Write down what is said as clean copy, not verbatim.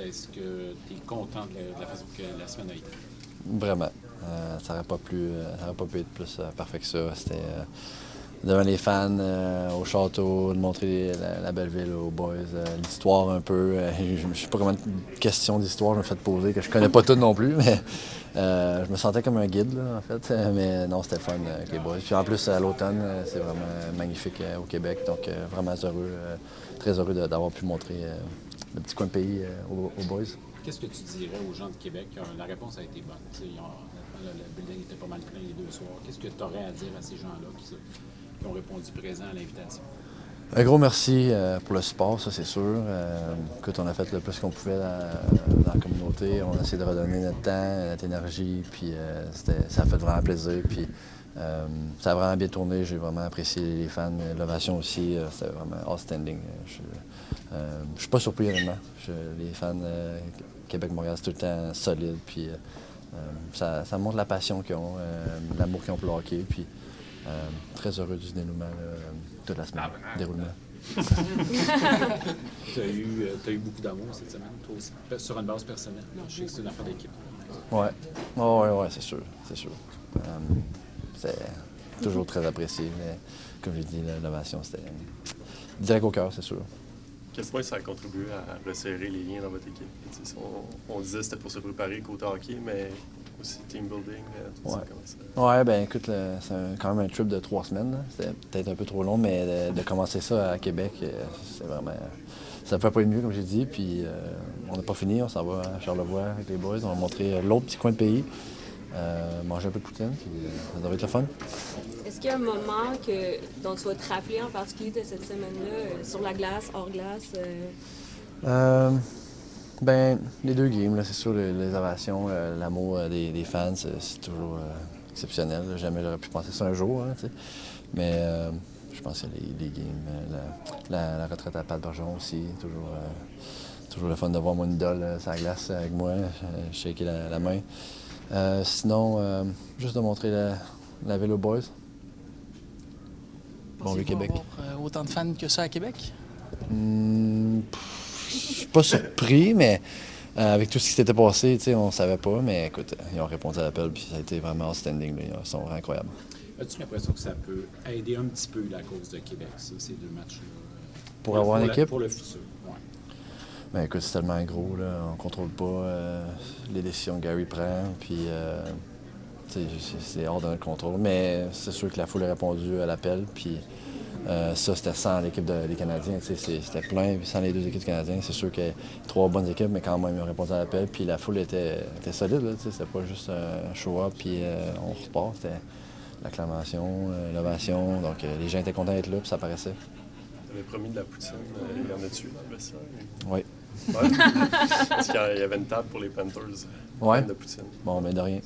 Est-ce que tu es content de la façon que la semaine a été? Vraiment. Ça n'aurait pas pu être plus parfait que ça. C'était devant les fans, au château, de montrer la belle ville aux boys, l'histoire un peu. Je ne sais pas comment de questions d'histoire je me suis fait poser, que je connais pas toutes non plus, mais je me sentais comme un guide, là, en fait. Mais non, c'était le fun avec les boys. Puis en plus, à l'automne, c'est vraiment magnifique au Québec. Donc vraiment heureux, très heureux d'avoir pu montrer le petit coin de pays aux boys. Qu'est-ce que tu dirais aux gens de Québec? La réponse a été bonne. Le building était pas mal plein les deux soirs. Qu'est-ce que tu aurais à dire à ces gens-là qui ont répondu présent à l'invitation? Un gros merci pour le support, ça c'est sûr. Écoute, on a fait le plus qu'on pouvait dans la communauté. On a essayé de redonner notre temps, notre énergie, puis ça a fait vraiment plaisir. Puis ça a vraiment bien tourné. J'ai vraiment apprécié les fans. L'ovation aussi, c'était vraiment outstanding. Je suis pas surpris honnêtement. Les fans Québec-Montréal, c'est tout le temps solide. Puis ça montre la passion qu'ils ont, l'amour qu'ils ont pour le hockey. Puis très heureux du dénouement toute la semaine. Déroulement. Tu as eu beaucoup d'amour cette semaine, toi aussi, sur une base personnelle. Je sais que c'est une affaire d'équipe. Ouais. Ouais, c'est sûr. C'est toujours très apprécié, mais comme j'ai dit, l'innovation, c'était direct au cœur, c'est sûr. Quel point ça a contribué à resserrer les liens dans votre équipe? On disait que c'était pour se préparer côté hockey, mais aussi team building, tout ça, comment ça? Ouais, ben écoute, c'est quand même un trip de 3 semaines. C'était peut-être un peu trop long, mais de commencer ça à Québec, c'est vraiment... Ça ne peut pas être mieux, comme j'ai dit. Puis on n'a pas fini, on s'en va à Charlevoix avec les boys. On va montrer l'autre petit coin de pays, manger un peu de poutine, puis ça devrait être le fun. Est-ce qu'il y a un moment dont tu vas te rappeler en particulier de cette semaine-là, sur la glace, hors glace? Ben, les deux games, là, c'est sûr, les ovations, l'amour des fans, c'est toujours exceptionnel. Jamais j'aurais pu penser ça un jour, hein, tu sais. Mais je pense que les games, la retraite à Pat Bergeron aussi, toujours le fun de voir mon idole sur la glace avec moi, shaker la main. Sinon, juste de montrer la ville aux boys. Bon, le Québec. Avoir autant de fans que ça à Québec? Je suis pas surpris, mais avec tout ce qui s'était passé, on savait pas. Mais écoute, ils ont répondu à l'appel, puis ça a été vraiment outstanding. Là. Ils sont incroyables. As-tu l'impression que ça peut aider un petit peu la cause de Québec, ça, ces deux matchs-là? Pour avoir une équipe? Pour le futur, oui. Ben écoute, c'est tellement gros, là. On contrôle pas les décisions que Gary prend, puis c'est hors de notre contrôle. Mais c'est sûr que la foule a répondu à l'appel, puis ça, c'était sans l'équipe des Canadiens. C'était plein, puis sans les deux équipes canadiennes. C'est sûr que 3 bonnes équipes, mais quand même, ils ont répondu à l'appel. Puis la foule était solide. C'était pas juste un show-up, puis on repart. C'était l'acclamation, l'ovation. Donc les gens étaient contents d'être là, puis ça paraissait. Tu avais promis de la poutine. Il y en a-tu dans le vestiaire? Oui. Ouais. Parce qu'il y avait une table pour les Panthers. Ouais. De poutine. Bon, mais de rien.